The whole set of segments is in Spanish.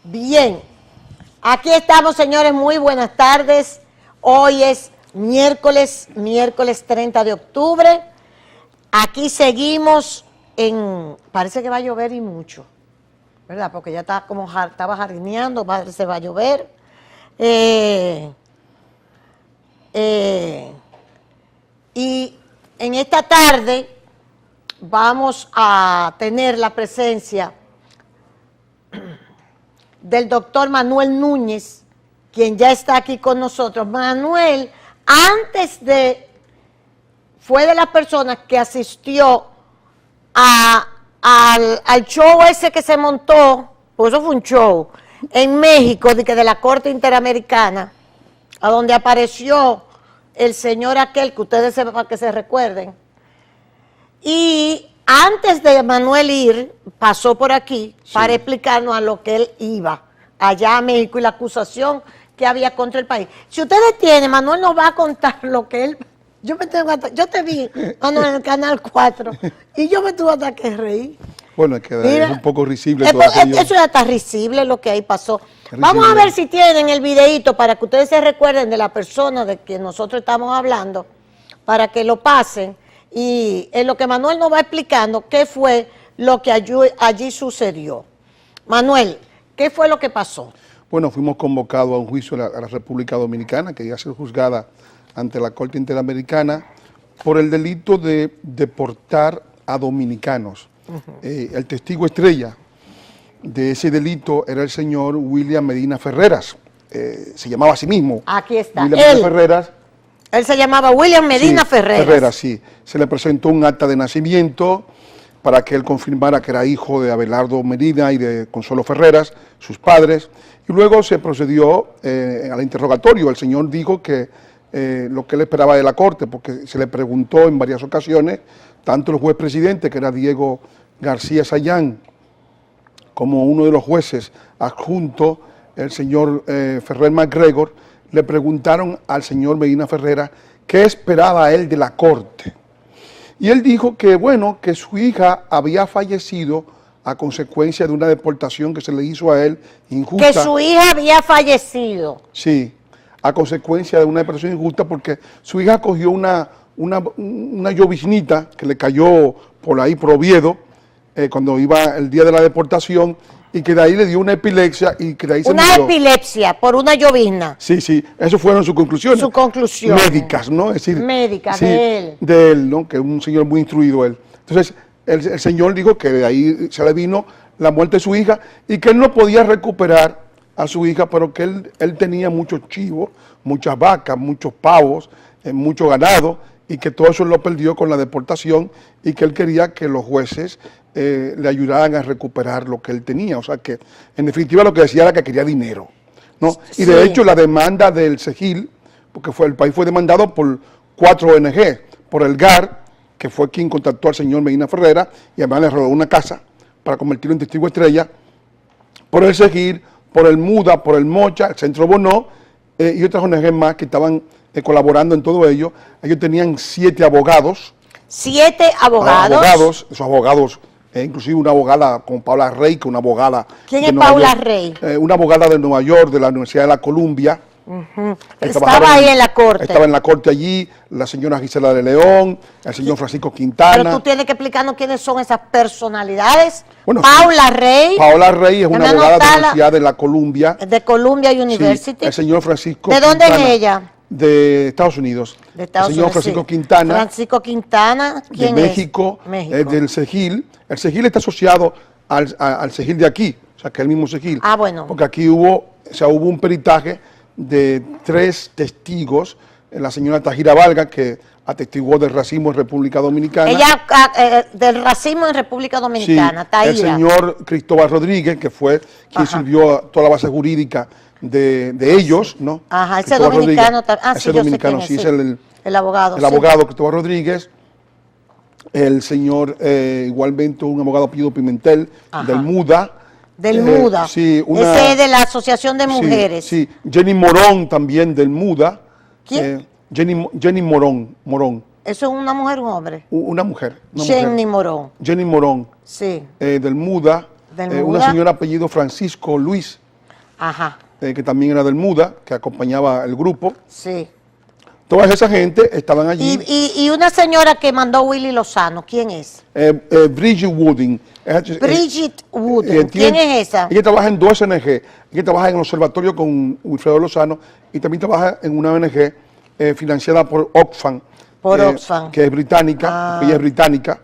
Bien, aquí estamos, señores, muy buenas tardes. Hoy es miércoles 30 de octubre. Aquí seguimos parece que va a llover y mucho, ¿verdad? Porque ya está como, estaba jardineando, se va a llover. Y en esta tarde vamos a tener la presencia del doctor Manuel Núñez, quien ya está aquí con nosotros. Manuel, fue de las personas que asistió al show ese que se montó, pues eso fue un show, en México, de la Corte Interamericana, a donde apareció el señor aquel, que ustedes sepan, que se recuerden. Y antes de Manuel ir, pasó por aquí para explicarnos a lo que él iba allá a México y la acusación que había contra el país. Si ustedes tienen, Manuel nos va a contar lo que él... Yo te vi, Manuel, en el Canal 4, y yo me tuve hasta que reír. Bueno, es que es un poco risible todo aquello. Eso ya está risible lo que ahí pasó. Vamos a ver si tienen el videíto para que ustedes se recuerden de la persona de que nosotros estamos hablando, para que lo pasen. Y en lo que Manuel nos va explicando qué fue lo que allí sucedió. Manuel, ¿qué fue lo que pasó? Bueno, fuimos convocados a un juicio a la República Dominicana, que iba a ser juzgada ante la Corte Interamericana por el delito de deportar a dominicanos. El testigo estrella de ese delito era el señor William Medina Ferreras. Se llamaba a sí mismo. Aquí está. William Medina Ferreras. Él se llamaba William Medina Ferreras. Sí. Se le presentó un acta de nacimiento para que él confirmara que era hijo de Abelardo Medina y de Consuelo Ferreras, sus padres. Y luego se procedió al interrogatorio. El señor dijo que lo que él esperaba de la Corte, porque se le preguntó en varias ocasiones, tanto el juez presidente, que era Diego García Sayán, como uno de los jueces adjunto, el señor Ferrer MacGregor, le preguntaron al señor Medina Ferreras qué esperaba él de la Corte. Y él dijo que, bueno, que su hija había fallecido a consecuencia de una deportación que se le hizo a él injusta. Que su hija había fallecido. Sí, a consecuencia de una deportación injusta, porque su hija cogió una lloviznita que le cayó por ahí, por Oviedo, cuando iba el día de la deportación, y que de ahí le dio una epilepsia y que de ahí se murió. Una epilepsia por una llovizna. Sí, eso fueron sus conclusiones. Sus conclusiones. Médicas, ¿no? Es decir, médicas, sí, de él. De él, ¿no? Que es un señor muy instruido él. Entonces, el señor dijo que de ahí se le vino la muerte de su hija y que él no podía recuperar a su hija, pero que él tenía muchos chivos, muchas vacas, muchos pavos, mucho ganado, y que todo eso lo perdió con la deportación y que él quería que los jueces le ayudaran a recuperar lo que él tenía. O sea que, en definitiva, lo que decía era que quería dinero, ¿no? Y de hecho, la demanda del CEGIL, porque el país fue demandado por 4 ONG, por el GAR, que fue quien contactó al señor Medina Ferreras y además le robó una casa para convertirlo en testigo estrella, por el CEGIL, por el MUDA, por el MOCHA, el Centro Bonó y otras ONG más que estaban colaborando en todo ello. Ellos tenían 7 abogados. 7 abogados. Esos abogados, inclusive una abogada como Paula Rey, que es una abogada. ¿Quién es Paula Rey? Una abogada de Nueva York, de la Universidad de la Columbia. Estaba ahí en la Corte. Estaba en la Corte allí, la señora Gisela de León, el señor Francisco Quintana. Pero tú tienes que explicarnos quiénes son esas personalidades. Bueno, Paula Rey. Paula Rey es una abogada de la Universidad de la Columbia. De Columbia University. Sí, el señor Francisco Quintana. ¿De dónde es ella? De Estados Unidos. De Estados el señor Francisco Quintana. Francisco Quintana, ¿quién de México, es? México. Del CEGIL. El CEGIL está asociado al CEGIL de aquí, o sea, que es el mismo CEGIL. Ah, bueno. Porque aquí hubo un peritaje de 3 testigos, la señora Tajira Valga, que atestiguó del racismo en República Dominicana. Ella, del racismo en República Dominicana, sí, Tajira. El señor Cristóbal Rodríguez, que fue quien sirvió toda la base jurídica de ellos, ¿no? Ajá, ese dominicano también. Ese dominicano, sí, es el abogado. El abogado Cristóbal Rodríguez. El señor, igualmente un abogado apellido Pimentel, del MUDA. Del MUDA. Sí, ese es de la Asociación de Mujeres. Sí, Jenny Morón también del MUDA. ¿Quién? Jenny Morón. ¿Eso es una mujer o un hombre? Una mujer. Jenny Morón. Jenny Morón. Sí. Del MUDA. Una señora apellido Francisco Luis. Ajá. Que también era del MUDA, que acompañaba el grupo. Sí. Toda esa gente estaban allí. Y una señora que mandó Willy Lozano, ¿quién es? Bridget Wooding. Bridget Wooding. ¿Quién es esa? Ella trabaja en dos ONG. Ella trabaja en el observatorio con Wilfredo Lozano y también trabaja en una ONG financiada por Oxfam. Por Oxfam. Que es británica. Ella es británica.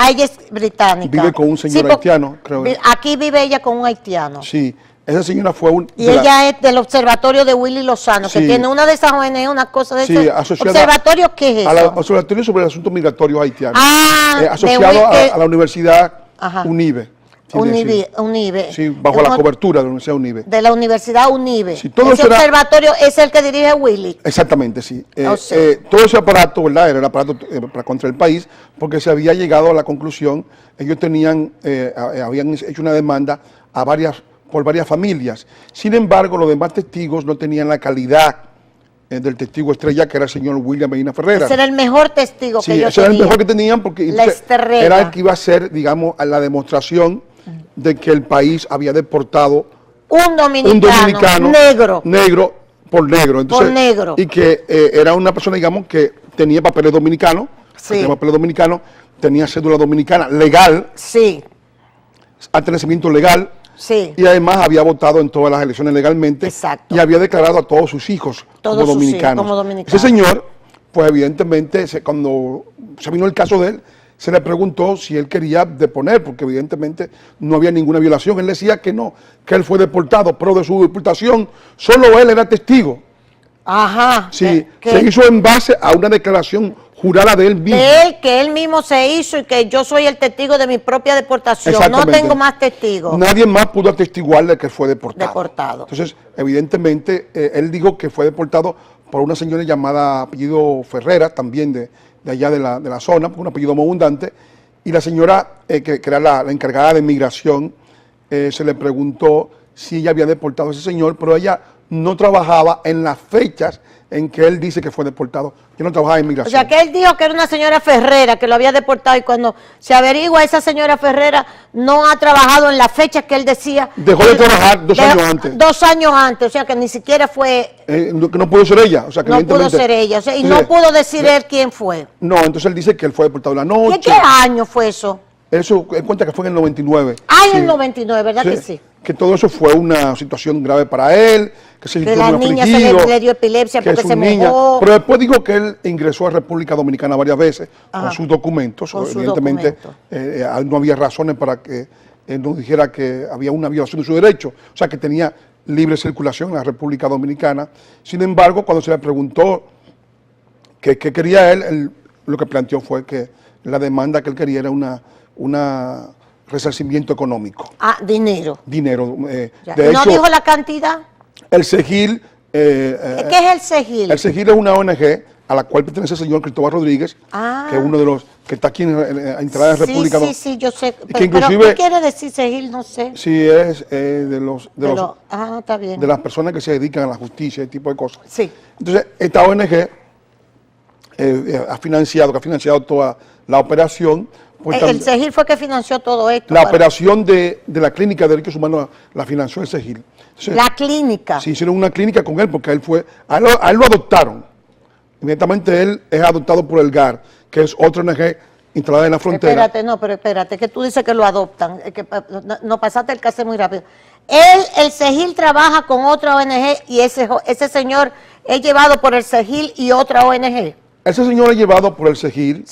Ella es británica. Vive con un señor haitiano, creo. Aquí vive ella con un haitiano. Sí. Esa señora fue Y ella es del observatorio de Willy Lozano, que tiene una de esas ONG, una cosa de ese. ¿Observatorio qué es eso? Observatorio sobre el asunto migratorio haitiano. Asociado a la Universidad UNIBE. UNIBE. Sí, bajo la cobertura de la Universidad UNIBE. De la Universidad UNIBE. Sí, todo ese observatorio es el que dirige Willy. Exactamente, sí. Todo ese aparato, ¿verdad? Era el aparato para contra el país, porque se había llegado a la conclusión, ellos habían hecho una demanda por varias familias. Sin embargo, los demás testigos no tenían la calidad del testigo estrella, que era el señor William Medina Ferreira. Ese era el mejor testigo que ellos tenían. Sí, ese era el mejor que tenían, porque era el que iba a ser, digamos, la demostración de que el país había deportado un dominicano negro por negro. Entonces, por negro. Y que era una persona, digamos, que tenía papeles dominicanos, tenía cédula dominicana legal, nacimiento legal, y además había votado en todas las elecciones legalmente. Exacto. Y había declarado a todos sus hijos como dominicanos. Ese señor, pues evidentemente, cuando se vino el caso de él, se le preguntó si él quería deponer, porque evidentemente no había ninguna violación. Él decía que no, que él fue deportado, pero de su deportación solo él era testigo. Ajá. Sí, se hizo en base a una declaración jurada de él mismo. Que él mismo se hizo y que yo soy el testigo de mi propia deportación. No tengo más testigos. Nadie más pudo atestiguarle que fue deportado. Entonces, evidentemente, él dijo que fue deportado por una señora llamada apellido Ferreira, también de allá de la zona, un apellido muy abundante, y la señora, que era la encargada de migración, se le preguntó si ella había deportado a ese señor, pero ella no trabajaba en las fechas en que él dice que fue deportado. Yo no trabajaba en migración. O sea, que él dijo que era una señora Ferreira que lo había deportado, y cuando se averigua, esa señora Ferreira no ha trabajado en las fechas que él decía. Dejó de trabajar 2 años antes. 2 años antes, o sea, que ni siquiera fue... que no pudo ser ella. O sea, que no pudo ser ella, o sea, y no pudo decir él quién fue. No, entonces él dice que él fue deportado la noche. ¿Y en qué año fue eso? Eso, él cuenta que fue en el 99. En el 99, ¿verdad que sí? Que todo eso fue una situación grave para él, que se sintió muy afligido, se le dio epilepsia porque se mojó. Pero después dijo que él ingresó a República Dominicana varias veces con sus documentos. Evidentemente, no había razones para que él nos dijera que había una violación de su derecho, o sea, que tenía libre circulación en la República Dominicana. Sin embargo, cuando se le preguntó qué quería él, lo que planteó fue que la demanda que él quería era una resarcimiento económico. Dinero. Dinero. De hecho, ¿no dijo la cantidad? El CEGIL. ¿Qué es el CEGIL? El CEGIL es una ONG a la cual pertenece el señor Cristóbal Rodríguez, que es uno de los que está aquí en entrada de República Dominicana. Sí, yo sé. Pero ¿qué quiere decir CEGIL? No sé. Sí, es está bien. De las personas que se dedican a la justicia, ese tipo de cosas. Sí. Entonces, esta ONG ha financiado toda la operación. Pues el CEGIL fue que financió todo esto. La operación de la Clínica de Derechos Humanos la financió el CEGIL. Entonces, la clínica. Sí, hicieron una clínica con él porque a él lo adoptaron. Inmediatamente él es adoptado por el GAR, que es otra ONG instalada en la frontera. Espérate, que tú dices que lo adoptan. No pasaste el caso muy rápido. El CEGIL trabaja con otra ONG y ese señor es llevado por el CEGIL y otra ONG. Ese señor es llevado por el CEGIL,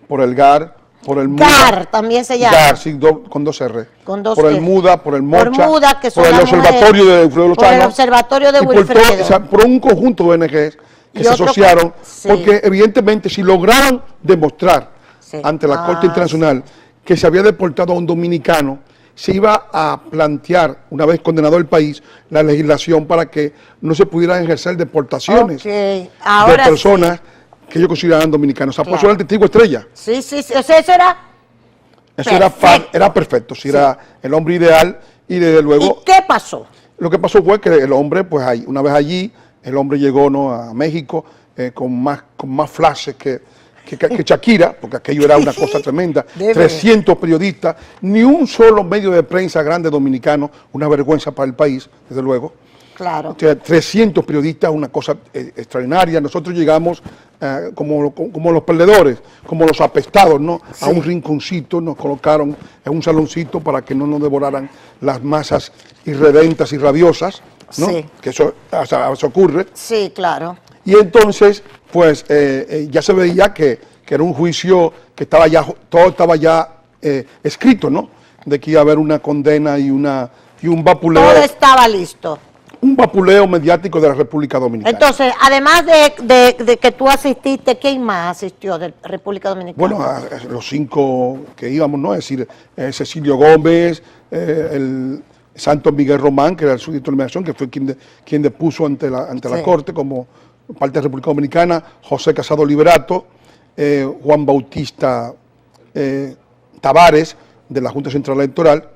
por el GAR, por el MUDA. GAR también se llama. GAR, sí, con 2 R. Por el MUDA, por el MOCHA, por el Observatorio de Wilfredo Lozano. Por el Observatorio de Wilfredo. Por un conjunto de ONGs que se asociaron, porque evidentemente si lograron demostrar ante la Corte Internacional que se había deportado a un dominicano, se iba a plantear, una vez condenado el país, la legislación para que no se pudieran ejercer deportaciones de personas que ellos consideraban dominicanos. O sea, por eso era el testigo estrella. Sí. O sea, eso era perfecto. Sí, era el hombre ideal y desde luego... ¿Y qué pasó? Lo que pasó fue que el hombre, pues una vez allí, el hombre llegó a México con más flashes que Shakira, porque aquello era una cosa tremenda. Debe. 300 periodistas, ni un solo medio de prensa grande dominicano, una vergüenza para el país, desde luego. Claro. O sea, 300 periodistas, una cosa extraordinaria. Nosotros llegamos como los perdedores, como los apestados, ¿no? Sí. A un rinconcito, nos colocaron en un saloncito para que no nos devoraran las masas irredentas y rabiosas, ¿no? Sí. Que eso ocurre. Sí, claro. Y entonces, pues, ya se veía que era un juicio que estaba ya, todo estaba ya escrito, ¿no? De que iba a haber una condena y un vapuleo. Todo estaba listo. Un vapuleo mediático de la República Dominicana. Entonces, además de que tú asististe, ¿quién más asistió de República Dominicana? Bueno, a los 5 que íbamos, ¿no? Es decir, Cecilio Gómez, el Santos Miguel Román, que era el subdirector de inmigración, que fue quien depuso ante la Corte como parte de la República Dominicana, José Casado Liberato, Juan Bautista Tavares, de la Junta Central Electoral,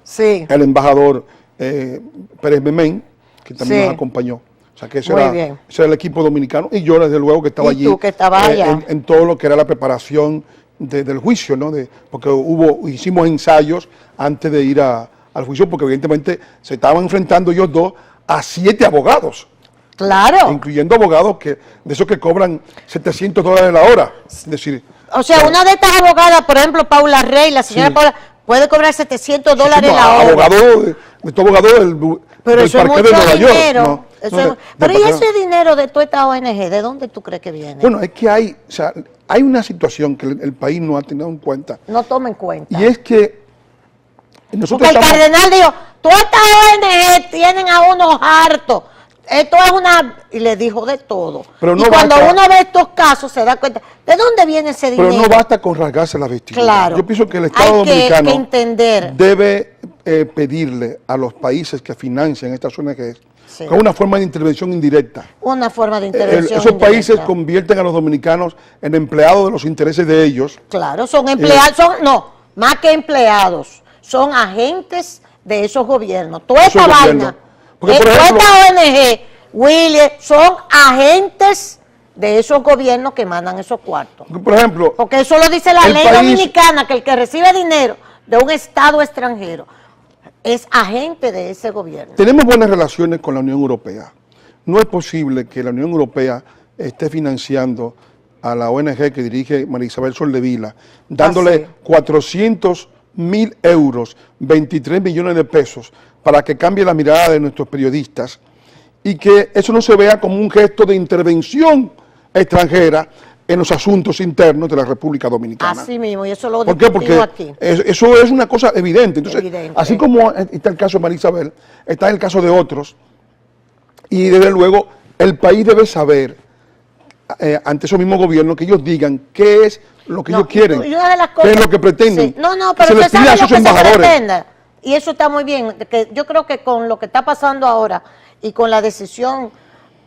sí. el embajador Pérez Memén, que también Sí. nos acompañó. O sea que ese Muy era, bien. ese era el equipo dominicano, y yo desde luego que estaba ¿Y allí tú que estabas allá? en todo lo que era la preparación del juicio, ¿no? Porque hicimos ensayos antes de ir al juicio, porque evidentemente se estaban enfrentando ellos dos a 7 abogados, Claro. incluyendo abogados de esos que cobran $700 la hora. Es decir, O sea, una de estas abogadas, por ejemplo, Paula Rey, la señora Sí. Paula, puede cobrar $700 sí, la hora. abogado de estos abogados Pero del eso es parqué mucho de Nueva York. dinero. ¿no? Eso No, es- del pero ¿y parqué- ese dinero de toda esta ONG, de dónde tú crees que viene? Bueno, es que hay una situación que el país no ha tenido en cuenta, No toma en cuenta. y es que nosotros Porque el estamos... cardenal dijo, todas estas ONG tienen a unos hartos. Esto es una... Y le dijo de todo. Pero no y cuando basta- uno ve estos casos se da cuenta, ¿de dónde viene ese dinero? Pero no basta con rasgarse la vestidura. Claro. Yo pienso que el Estado Hay dominicano que entender. debe pedirle a los países que financian estas ONGs Sí. con una forma de intervención indirecta. Una forma de intervención. Esos países indirecta. convierten a los dominicanos en empleados de los intereses de ellos. Claro, son empleados, más que empleados, son agentes de esos gobiernos. Toda Esos esta gobiernos. vaina, Porque, por toda ejemplo- esta ONG, Willy, son agentes de esos gobiernos que mandan esos cuartos. Por ejemplo, Porque eso lo dice la El ley país- dominicana, que el que recibe dinero de un Estado extranjero es agente de ese gobierno. tenemos buenas relaciones con la Unión Europea. No es posible que la Unión Europea esté financiando a la ONG que dirige María Isabel Soldevila, dándole sí. 400.000 euros, 23 millones de pesos, para que cambie la mirada de nuestros periodistas, y que eso no se vea como un gesto de intervención extranjera en los asuntos internos de la República Dominicana. Así mismo, y eso lo ¿Por qué? discutimos Porque aquí. eso es una cosa evidente. Entonces, Evidente. así como está el caso de María Isabel, está el caso de otros, y desde luego el país debe saber, ante esos mismos gobiernos, que ellos digan qué es lo que No, ellos quieren, y una de las qué cosas- es lo que pretenden. Sí. No, que pero se les usted pida a sabe lo sus que se embajadores. pretende. Y eso está muy bien. Que yo creo que con lo que está pasando ahora y con la decisión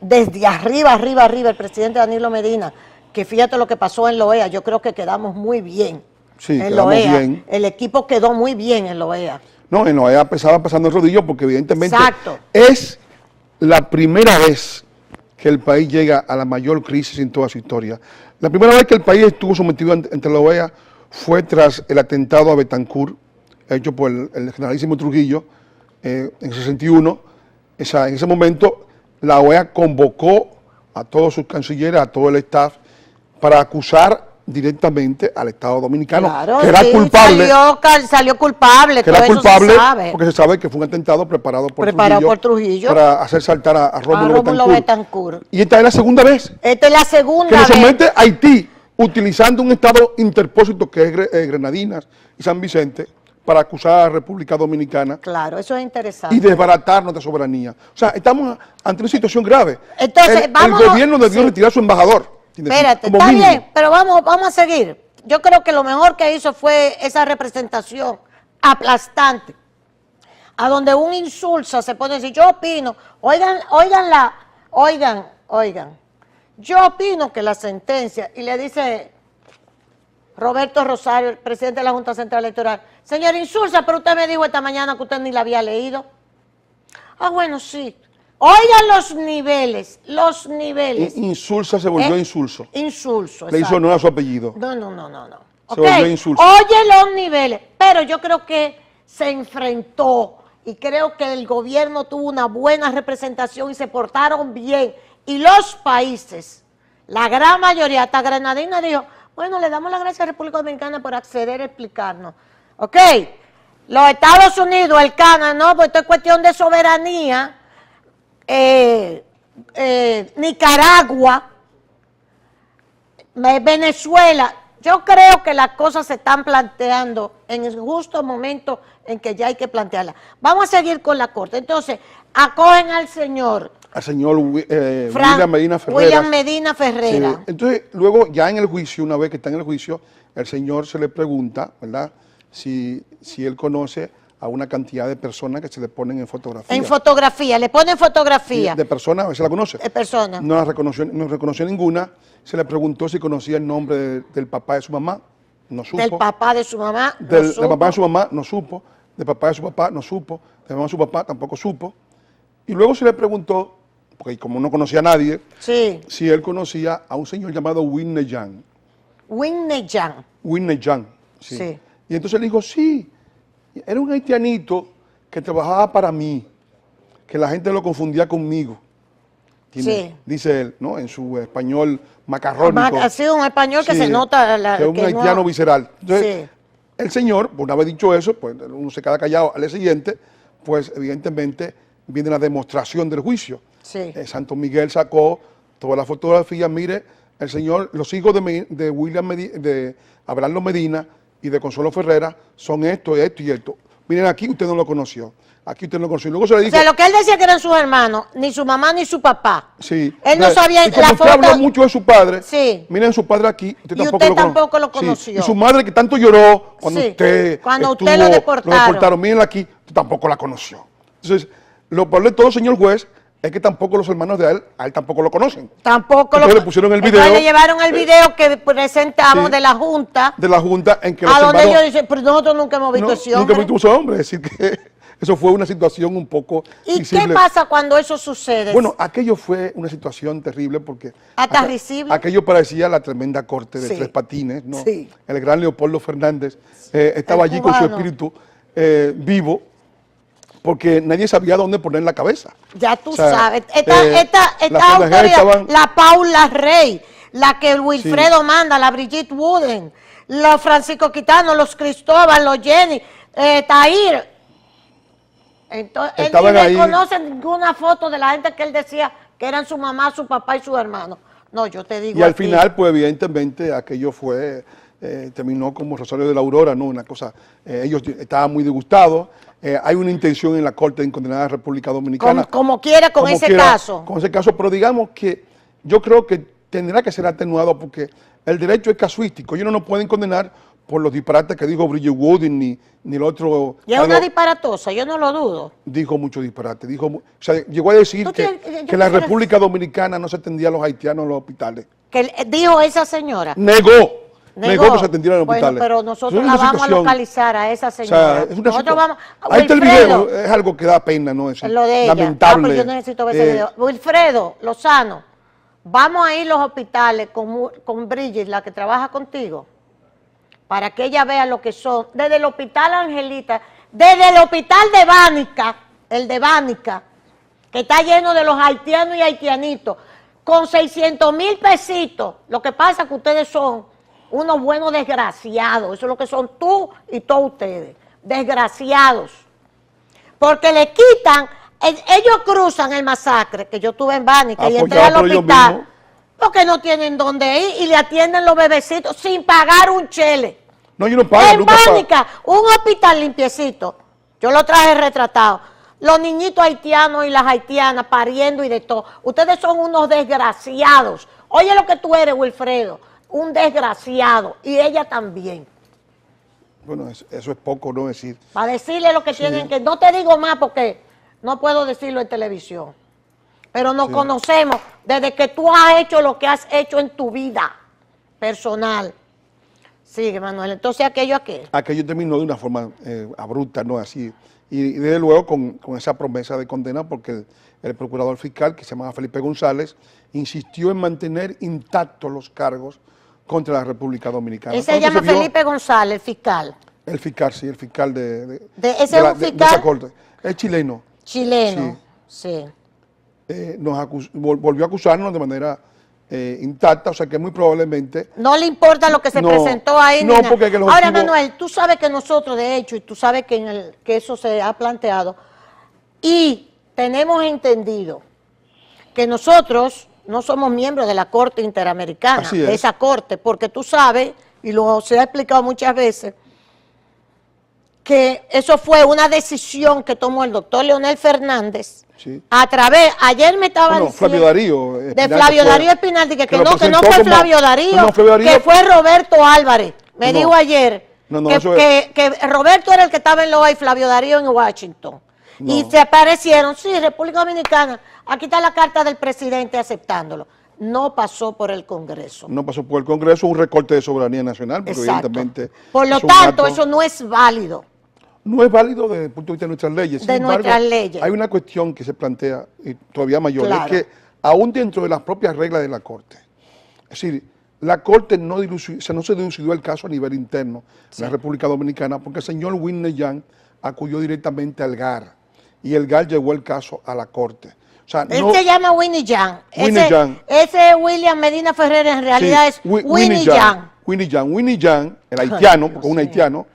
desde arriba, el presidente Danilo Medina, que fíjate lo que pasó en la OEA, yo creo que quedamos muy bien Sí, en la quedamos OEA. bien. El equipo quedó muy bien en la OEA. No, en OEA estaba pasando el rodillo porque evidentemente Exacto. es la primera vez que el país llega a la mayor crisis en toda su historia. La primera vez que el país estuvo sometido ante la OEA fue tras el atentado a Betancourt, hecho por el generalísimo Trujillo, en el 61. En ese momento la OEA convocó a todos sus cancilleres, a todo el staff, para acusar directamente al Estado Dominicano, Claro, que era sí, culpable. salió culpable, Que todo era eso culpable se sabe. porque se sabe que fue un atentado preparado Preparado por Trujillo. para hacer saltar a Rómulo Betancourt. Betancourt. Y esta es la segunda vez Esta es la que segunda nos vez. somete Haití utilizando un estado interpósito que es Grenadinas y San Vicente para acusar a la República Dominicana Claro, eso es interesante. y desbaratar nuestra soberanía. O sea, estamos ante una situación grave. Entonces, el vámonos- gobierno debió sí. retirar su embajador. Espérate, como está mínimo. bien, pero vamos a seguir. Yo creo que lo mejor que hizo fue esa representación aplastante, a donde un insulsa se pone a decir, yo opino, oigan, yo opino que la sentencia, y le dice Roberto Rosario, el presidente de la Junta Central Electoral, señor Insulza, pero usted me dijo esta mañana que usted ni la había leído. Ah, bueno, sí, Oigan los niveles. Insulsa se volvió insulso. Insulso, Le hizo honor a su apellido. No. Se volvió insulso. Oye los niveles, pero yo creo que se enfrentó y creo que el gobierno tuvo una buena representación y se portaron bien. Y los países, la gran mayoría, hasta Grenadina dijo, bueno, le damos las gracias a la República Dominicana por acceder a explicarnos. Ok, los Estados Unidos, el Canadá, no, pues esto es cuestión de soberanía. Nicaragua, Venezuela, yo creo que las cosas se están planteando en el justo momento en que ya hay que plantearlas. Vamos a seguir con la corte. Entonces, acogen al señor William Medina Ferreira. William Medina Ferreira. Sí. Entonces, luego ya en el juicio, una vez que está en el juicio, el señor se le pregunta, ¿verdad?, si él conoce a una cantidad de personas que se le ponen en fotografía. En fotografía, le ponen fotografía. Sí, de personas, a ver si la conoce. De personas. No reconoció ninguna. Se le preguntó si conocía el nombre del papá de su mamá. No supo. Del papá de su mamá, del papá de su mamá, no supo. Del papá de su papá, no supo. De la mamá de su papá, tampoco supo. Y luego se le preguntó, porque como no conocía a nadie, sí, si él conocía a un señor llamado Whitney Young. Whitney Young. Whitney Young, sí. Sí. Y entonces le dijo, sí, era un haitianito que trabajaba para mí, que la gente lo confundía conmigo. Sí. Dice él, ¿no?, en su español macarrónico. Ha sido un español que Sí, se nota. que es un haitiano visceral. Entonces, Sí. el señor, por una vez dicho eso, pues uno se queda callado. Al día siguiente, pues evidentemente viene la demostración del juicio. Sí. Santo Miguel sacó todas las fotografías. Mire, el señor, los hijos de William de Abraham Medina y de Consuelo Ferreira son esto y esto. Miren, aquí usted no lo conoció. Aquí usted no lo conoció. Y luego se le dijo, O sea, lo que él decía que eran sus hermanos, ni su mamá ni su papá. sí. Él no sabía y como la usted foto. habló mucho de su padre, Sí. miren su padre aquí, usted Y tampoco, usted tampoco lo conoció. Sí. Y su madre que tanto lloró cuando Sí. usted Cuando estuvo, usted lo deportaron. Mírenla aquí, usted tampoco la conoció. Entonces, lo peor de todo, señor juez, es que tampoco los hermanos de él, a él tampoco lo conocen. Tampoco Entonces le pusieron el video. Entonces le llevaron el video que presentamos Sí. de la Junta, De la Junta en que los a donde hermanos, ellos dicen, pero nosotros nunca hemos visto ese nunca hombre. hemos visto ese hombre. Es decir, que eso fue una situación un poco ¿Y visible. qué pasa cuando eso sucede? Bueno, aquello fue una situación terrible porque Hasta risible. aquello parecía la tremenda corte de Sí. Tres Patines, ¿no? Sí. El gran Leopoldo Fernández estaba El allí con su cubano. espíritu vivo, porque nadie sabía dónde poner la cabeza. Ya tú O sea, sabes. las Esta ONG autoridad, estaban- la Paula Rey, la que el Wilfredo manda, la Brigitte Wooden, los Francisco Quitano, los Cristóbal, los Jenny, Tahir. Entonces, él Estaban ni ahí. reconoce ninguna foto de la gente que él decía que eran su mamá, su papá y su hermano. No, yo te digo Y al a ti. final, pues evidentemente, aquello fue, terminó como Rosario de la Aurora, ¿no? Una cosa, ellos estaban muy disgustados. Hay una intención en la Corte de condenar a la República Dominicana. Como quiera con ese caso. Con ese caso, pero digamos que yo creo que tendrá que ser atenuado porque el derecho es casuístico. Ellos no nos pueden condenar por los disparates que dijo Bridget Wooding ni el otro. Y es una disparatosa, yo no lo dudo. Dijo mucho disparate. O sea, llegó a decir Tú tienes- yo que la quisiera- República Dominicana no se atendía a los haitianos en los hospitales. Que dijo esa señora. Negó que se atendieran en los Bueno, hospitales. pero Es nosotros una la vamos situación- a localizar a esa O sea, señora. es una Nosotros vamos. Ahí está el Wilfredo, video, es algo que da pena, ¿no? Es lo de ella. lamentable. Pero yo necesito ver ese video. Wilfredo Lozano, vamos a ir a los hospitales con Bridget, la que trabaja contigo, para que ella vea lo que son. Desde el hospital Angelita, desde el hospital de Bánica, el de Bánica, que está lleno de los haitianos y haitianitos, con 600,000 pesitos. Lo que pasa es que ustedes son unos buenos desgraciados. Eso es lo que son tú y todos ustedes. Desgraciados. Porque le quitan, ellos cruzan el masacre, que yo estuve en Bánica y entré al Apoyado por ellos hospital, mismos. porque no tienen dónde ir y le atienden los bebecitos sin pagar un chele. No, yo no pago, En nunca pago. Bánica, un hospital limpiecito. Yo lo traje retratado. Los niñitos haitianos y las haitianas pariendo y de todo. Ustedes son unos desgraciados. Oye lo que tú eres, Wilfredo. Un desgraciado. Y ella también. Bueno, eso es poco, ¿no? Decir. Para decirle lo que tienen que... No te digo más porque no puedo decirlo en televisión. Pero nos conocemos desde que tú has hecho lo que has hecho en tu vida personal. Sigue, Manuel. Entonces, aquello. Aquello terminó de una forma abrupta, ¿no? Así. Y desde luego con esa promesa de condena, porque el procurador fiscal, que se llamaba Felipe González, insistió en mantener intactos los cargos contra la República Dominicana. Ese se llama Felipe González, el fiscal. El fiscal, sí, el fiscal de esa corte. Es chileno. Chileno, sí. Volvió a acusarnos de manera intacta, o sea que muy probablemente... No le importa lo que se presentó ahí. No, porque el objetivo... Ahora, Manuel, tú sabes que nosotros, de hecho, y tú sabes que, que eso se ha planteado, y tenemos entendido que nosotros no somos miembros de la Corte Interamericana, de esa corte, porque tú sabes, y se ha explicado muchas veces, que eso fue una decisión que tomó el doctor Leonel Fernández, sí, ayer me estaba diciendo Flavio Darío Espinal, de Flavio Darío Espinal, que no fue Flavio Darío, que fue Roberto Álvarez, me dijo ayer, que Roberto era el que estaba en Loa y Flavio Darío en Washington, y se aparecieron, sí, República Dominicana, aquí está la carta del presidente aceptándolo. No pasó por el Congreso. No pasó por el Congreso, un recorte de soberanía nacional, porque evidentemente... Por lo tanto, eso no es válido. No es válido desde el punto de vista de nuestras leyes. Sin embargo, nuestras leyes. Hay una cuestión que se plantea, y todavía mayor, es que aún dentro de las propias reglas de la Corte, es decir, la Corte no se dilucidó el caso a nivel interno de la República Dominicana, porque el señor Whitney Young acudió directamente al GAR, y el GAR llevó el caso a la Corte. O sea, él se llama Whitney Young. Ese William Medina Ferrer en realidad es Whitney Young. Whitney Young, el haitiano, porque es un haitiano,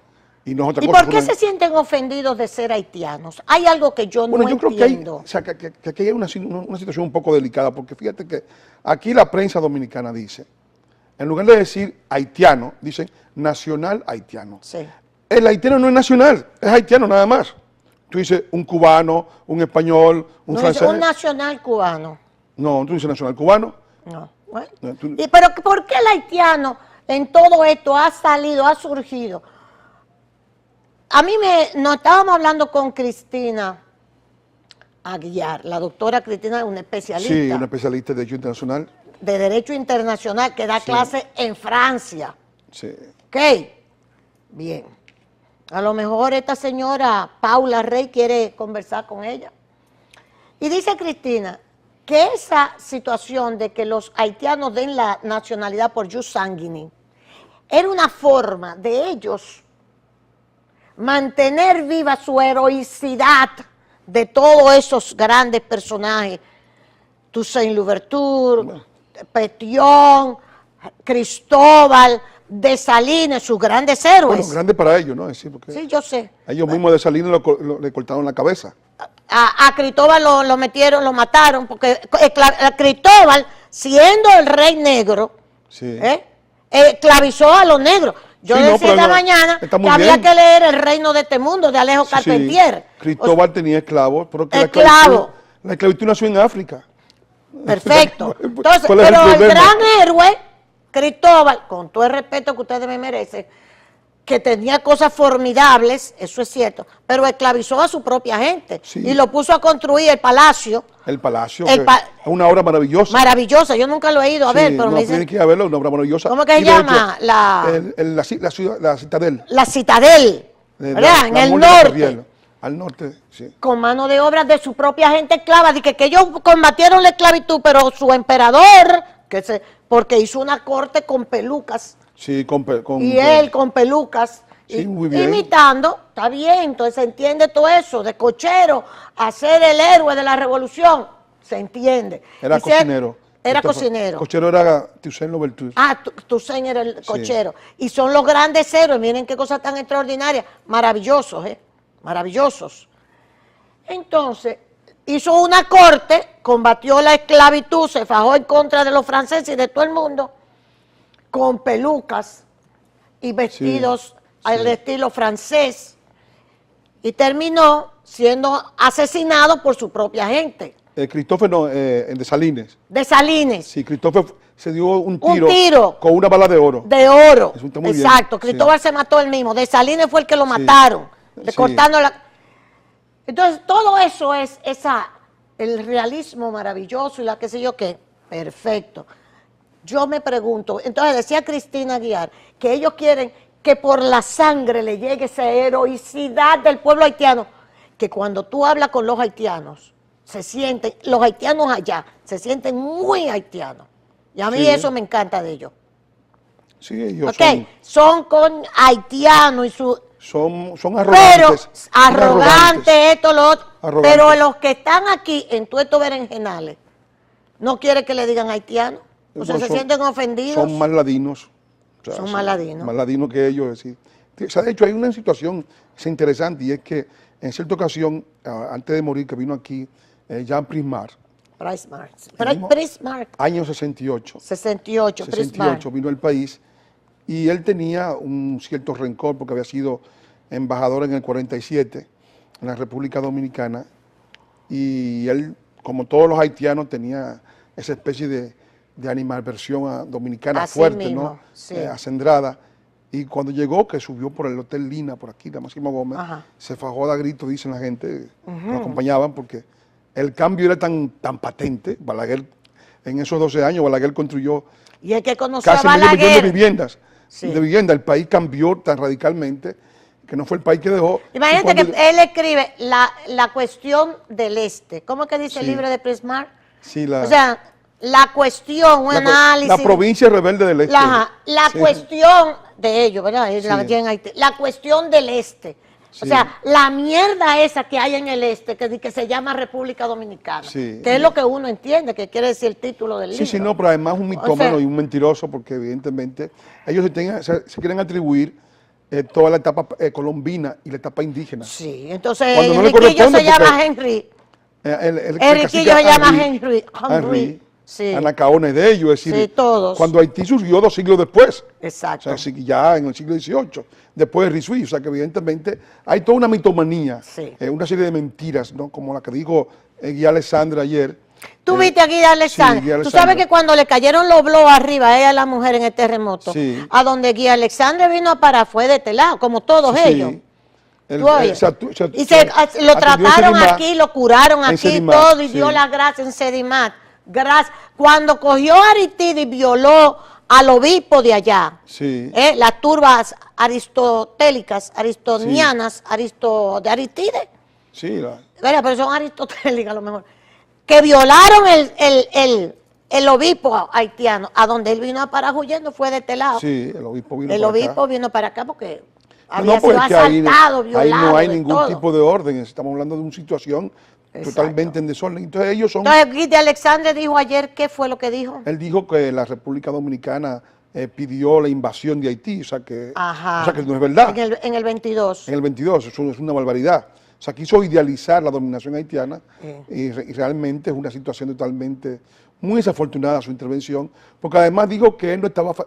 y no es otra cosa. ¿Y por qué se sienten ofendidos de ser haitianos? Hay algo que yo no entiendo. Creo que aquí hay una situación un poco delicada, porque fíjate que aquí la prensa dominicana dice, en lugar de decir haitiano, dicen nacional haitiano. Sí. El haitiano no es nacional, es haitiano nada más. Tú dices un cubano, un español, un francés. Un nacional cubano. No, tú dices nacional cubano. No, bueno. Pero ¿por qué el haitiano en todo esto ha surgido? A mí nos estábamos hablando con Cristina Aguiar, la doctora Cristina es una especialista. Sí, una especialista de Derecho Internacional. De Derecho Internacional, que da clase en Francia. Sí. ¿Ok? Bien. A lo mejor esta señora Paula Rey quiere conversar con ella. Y dice Cristina que esa situación de que los haitianos den la nacionalidad por jus sanguinis era una forma de ellos mantener viva su heroicidad de todos esos grandes personajes, Toussaint Louverture, Petion, Cristóbal, Dessalines, sus grandes héroes. Bueno, grande para ellos, ¿no? Sí, sí, yo sé. A ellos mismos Dessalines le cortaron la cabeza. A Cristóbal lo metieron, lo mataron, porque Cristóbal, siendo el rey negro, sí, esclavizó a los negros. Yo decía esta mañana que había que leer El reino de este mundo, de Alejo Carpentier. Sí. Cristóbal tenía esclavos, pero que la esclavitud nació en África. Perfecto. Entonces, pero el gran héroe, Cristóbal, con todo el respeto que ustedes me merecen, que tenía cosas formidables, eso es cierto, pero esclavizó a su propia gente y lo puso a construir el palacio. El palacio, es una obra maravillosa. Maravillosa, yo nunca lo he ido a ver, pero me dicen... Tienen que ir a verlo, una obra maravillosa. ¿Cómo que se llama? La Citadel. La Citadel, ¿verdad? En el norte. Al norte, sí. Con mano de obra de su propia gente esclava, de que ellos combatieron la esclavitud, pero su emperador, porque hizo una corte con pelucas. Sí, él con pelucas, sí, muy bien, imitando, está bien, entonces se entiende todo eso, de cochero a ser el héroe de la revolución, se entiende. Era cocinero. Era cocinero. Cochero era Toussaint Louverture. Toussaint era el cochero. Sí. Y son los grandes héroes, miren qué cosas tan extraordinarias, maravillosos, maravillosos. Entonces, hizo una corte, combatió la esclavitud, se fajó en contra de los franceses y de todo el mundo, con pelucas y vestidos al estilo francés, y terminó siendo asesinado por su propia gente. Christophe Dessalines. Dessalines. Sí, Christophe se dio un tiro con una bala de oro. De oro, muy exacto. Bien. Cristóbal se mató él mismo, Dessalines fue el que lo mataron, cortando la... Entonces, todo eso es el realismo maravilloso y la qué sé yo qué, perfecto. yo me pregunto, entonces decía Cristina Aguiar, que ellos quieren que por la sangre le llegue esa heroicidad del pueblo haitiano, que cuando tú hablas con los haitianos, se sienten, los haitianos allá, se sienten muy haitianos. Y a mí Sí. eso me encanta de ellos. Sí, ellos Ok, son con haitianos y su... son Pero arrogantes. son arrogante, esto, lo otro. Arrogantes. Pero los que están aquí en todos estos berenjenales, no quiere que le digan haitiano. O sea, No, se son- sienten ofendidos. Son más ladinos. O sea, Son sí, más ladinos. Más ladinos que ellos. Es decir. O sea, de hecho, hay una situación es interesante y es que en cierta ocasión, antes de morir, que vino aquí Jean Prismar, Prismark. Mismo- Prismark. año 68. 68, 68 vino al país y él tenía un cierto rencor porque había sido embajador en el 47 en la República Dominicana y él, como todos los haitianos, tenía esa especie de animadversión dominicana Así fuerte, mismo, ¿no? sí. Acendrada. Y cuando llegó, que subió por el Hotel Lina, por aquí, la Máximo Gómez, Ajá. se fajó a grito, dicen la gente, que lo acompañaban, porque el cambio era tan patente. Balaguer, en esos 12 años, Balaguer construyó Y el que conoció a casi medio millón de Balaguer. viviendas. Sí. De vivienda. El país cambió tan radicalmente que no fue el país que dejó. Imagínate Y cuando- que él escribe la cuestión del este. ¿Cómo es que dice el Sí. libro de Prismark? Sí, O sea, la cuestión, un análisis. la provincia rebelde del este. La Sí. cuestión de ellos, ¿verdad? Sí. La cuestión del este. O Sí. sea, la mierda esa que hay en el este, que se llama República Dominicana, Sí. que es lo que uno entiende, que quiere decir el título del libro. Sí, no, pero además un mitómano sea- y un mentiroso, porque evidentemente ellos se quieren atribuir toda la etapa colombina y la etapa indígena. Sí, entonces Cuando no le Enriquillo corresponde, se llama porque- Henry. El Enriquillo cacique se llama Henry. Sí. Anacaones de ellos, es decir, Sí, todos. cuando Haití surgió 2 siglos después. O Exacto. sea, así que ya en el siglo XVIII, después de Risuí, o sea que evidentemente hay toda una mitomanía, Sí. una serie de mentiras, ¿no? Como la que dijo Guía Alexandra ayer. Tú viste a Guía Alexandra. Guía Tú Alexandra. sabes que cuando le cayeron los blows arriba a ella, la mujer en el terremoto, Sí. a donde Guía Alexandra vino a parar fue de este lado, como todos Sí, ellos. el- Tú oyes. se Y lo atendió en trataron Sedimat, aquí, lo curaron en aquí, Sedimat, todo, y sí. dio las gracias en Sedimat. Gracias. Cuando cogió a Aristide y violó al obispo de allá, Sí. las turbas aristotélicas, aristonianas, de Aristide, Sí, ¿verdad? Pero son aristotélicas a lo mejor, que violaron el obispo haitiano, a donde él vino a parar huyendo fue de este lado. sí, el obispo vino El para acá. obispo vino para acá porque No, había pues sido es que ahí asaltado, violado, no hay de ningún todo. tipo de orden, estamos hablando de una situación Exacto. totalmente en desorden. Entonces ellos son... Entonces, Guy Alexandre dijo ayer, ¿qué fue lo que dijo? Él dijo que la República Dominicana pidió la invasión de Haití, o sea que no es verdad. En el 22. En el 22, eso es una barbaridad. O sea, quiso idealizar la dominación haitiana y realmente es una situación totalmente muy desafortunada su intervención, porque además dijo que él no estaba, o sea,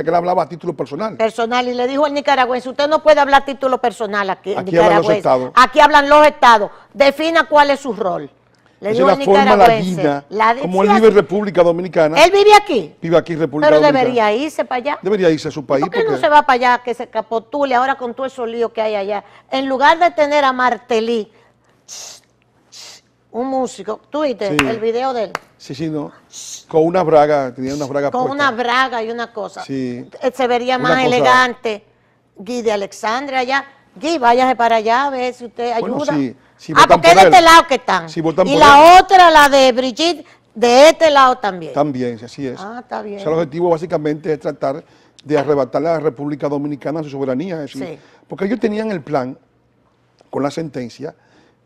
que él hablaba a título personal. Personal, y le dijo al nicaragüense, usted no puede hablar título personal aquí, en Aquí hablan los nicaragüense. estados. Aquí hablan los estados. Defina cuál es su rol. Le Esa es dijo la al forma nicaragüense. ladina, como él vive en República Dominicana, Él vive aquí, vive aquí en República pero Dominicana. debería irse para allá. Debería irse a su país ¿Por qué no porque se va para allá, que se escapotule ahora con todo esos líos que hay allá? En lugar de tener a Martelly, un músico, ¿tú viste Sí. el video de él? sí, no, con una braga, tenía una braga Con puesta. una braga y una cosa. Sí. Se vería Una más cosa- elegante. Guy de Alexandre allá. Guy, váyase para allá a ver si usted Bueno, ayuda. si Ah, votan porque es por de él. este lado que están. Si votan y por la otra, la de Brigitte, de este lado también. También, así es. Ah, está bien. O sea, el objetivo básicamente es tratar de arrebatarle a la República Dominicana su soberanía. Es decir, Sí. porque ellos tenían el plan, con la sentencia,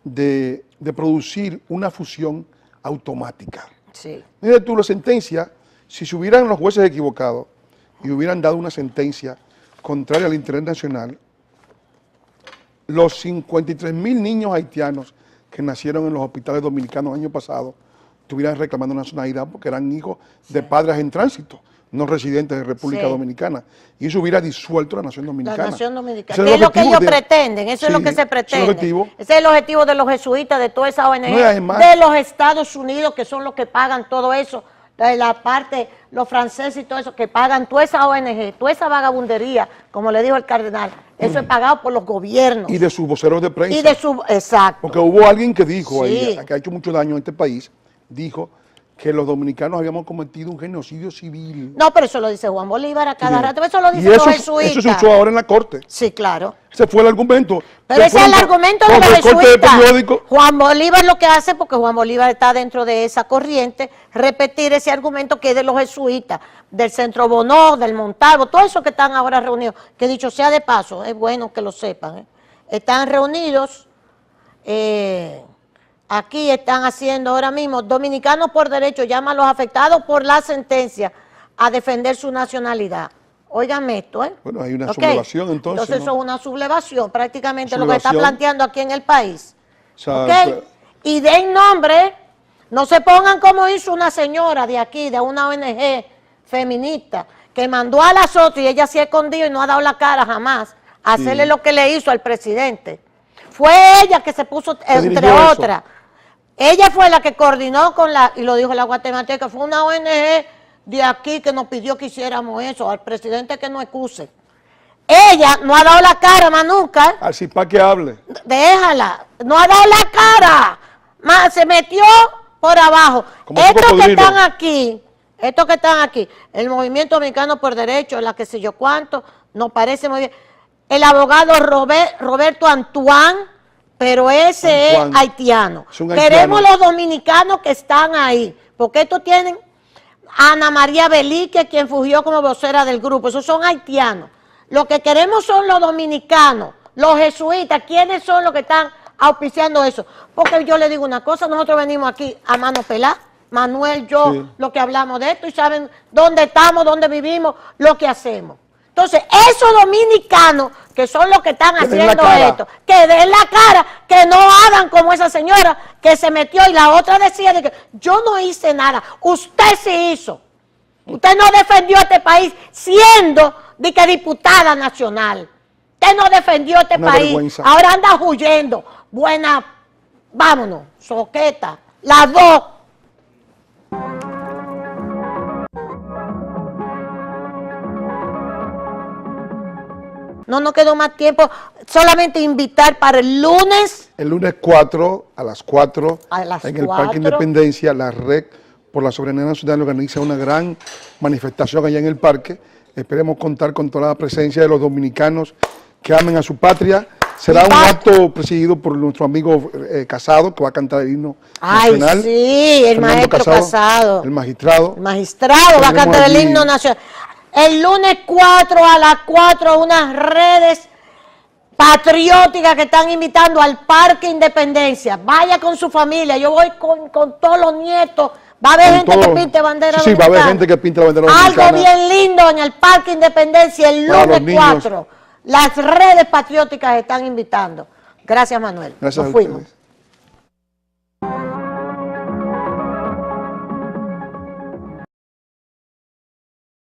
de producir una fusión automática. Sí. Mira tú, la sentencia, si se hubieran los jueces equivocados y hubieran dado una sentencia contraria al interés nacional, los 53,000 niños haitianos que nacieron en los hospitales dominicanos el año pasado estuvieran reclamando nacionalidad porque eran hijos de padres en tránsito, no residentes de República Sí. Dominicana. Y eso hubiera disuelto la nación dominicana. La nación dominicana. Ese Que es lo que objetivo ellos pretenden, eso es lo Sí, que se ese pretende. es el objetivo. Ese es el objetivo de los jesuitas, de toda esa ONG, No, y además- de los Estados Unidos, que son los que pagan todo eso, de la parte, los franceses y todo eso, que pagan toda esa ONG, toda esa vagabundería, como le dijo el cardenal, eso es pagado por los gobiernos. Y de sus voceros de prensa. Y de su, exacto. Porque hubo alguien que dijo, Sí. ahí, que ha hecho mucho daño en este país, dijo que los dominicanos habíamos cometido un genocidio civil. No, pero eso lo dice Juan Bolívar a cada Sí. rato, eso lo Y dicen los eso jesuitas. se usó ahora en la corte. Sí, claro. Ese fue el argumento. Pero ese es el argumento de los el corte de jesuitas. periódico. Juan Bolívar lo que hace, porque Juan Bolívar está dentro de esa corriente, repetir ese argumento que es de los jesuitas, del Centro Bonó, del Montalvo, todos esos que están ahora reunidos, que dicho sea de paso, es bueno que lo sepan, están reunidos, aquí están haciendo ahora mismo, Dominicanos por Derecho llama a los afectados por la sentencia a defender su nacionalidad. Óigame esto, Bueno, hay una ¿ok? sublevación entonces. Entonces ¿no? eso es una sublevación, prácticamente lo que está Sublevación. planteando aquí en el país. O sea, ¿Ok? Y den nombre, no se pongan como hizo una señora de aquí, de una ONG feminista, que mandó a las otras y ella se ha escondido y no ha dado la cara jamás a hacerle lo que le hizo al presidente. Fue ella que se puso, entre dirigió eso? otras. Ella fue la que coordinó con la, y lo dijo la guatemalteca, fue una ONG de aquí que nos pidió que hiciéramos eso, al presidente que no excuse. Ella no ha dado la cara más nunca, Así para que hable. déjala, no ha dado la cara, más se metió por abajo. Como un cocodrilo. Estos que están aquí, el Movimiento Dominicano por Derecho, la que sé yo cuánto, nos parece muy bien. El abogado Roberto Antoine, pero ese Antoine. es haitiano. Es un haitiano. Queremos los dominicanos que están ahí, porque estos tienen Ana María Belique, quien fugió como vocera del grupo, esos son haitianos. Lo que queremos son los dominicanos, los jesuitas. ¿Quiénes son los que están auspiciando eso? Porque yo le digo una cosa, nosotros venimos aquí a mano pelada, Manuel, yo, Sí. lo que hablamos de esto, y saben dónde estamos, dónde vivimos, lo que hacemos. Entonces, esos dominicanos, que son los que están Que den la haciendo cara. esto, que den la cara, que no hagan como esa señora que se metió y la otra decía de que yo no hice nada, usted sí hizo. Usted no defendió a este país siendo de que diputada nacional. Usted no defendió a este Una país. vergüenza. Ahora anda huyendo. Buena, vámonos, soqueta, las dos. No nos quedó más tiempo, solamente invitar para el lunes. El lunes 4, a las 4, A las en el 4. Parque Independencia, la Red por la Soberanía Nacional organiza una gran manifestación allá en el parque. Esperemos contar con toda la presencia de los dominicanos que amen a su patria. Será un acto presidido por nuestro amigo Casado, que va a cantar el himno nacional. Ay, sí, el Fernando maestro Casado. El magistrado. El magistrado va a Tenemos cantar el allí- himno nacional. El lunes 4 a las 4, unas redes patrióticas que están invitando al Parque Independencia. Vaya con su familia, yo voy con todos los nietos. Va a haber Con gente todo. que pinte bandera Sí, va a haber dominicana. gente que pinte la bandera Algo dominicana. bien lindo en el Parque Independencia el Para los lunes niños. 4. Las redes patrióticas están invitando. Gracias, Manuel. Gracias Nos a fuimos. ustedes.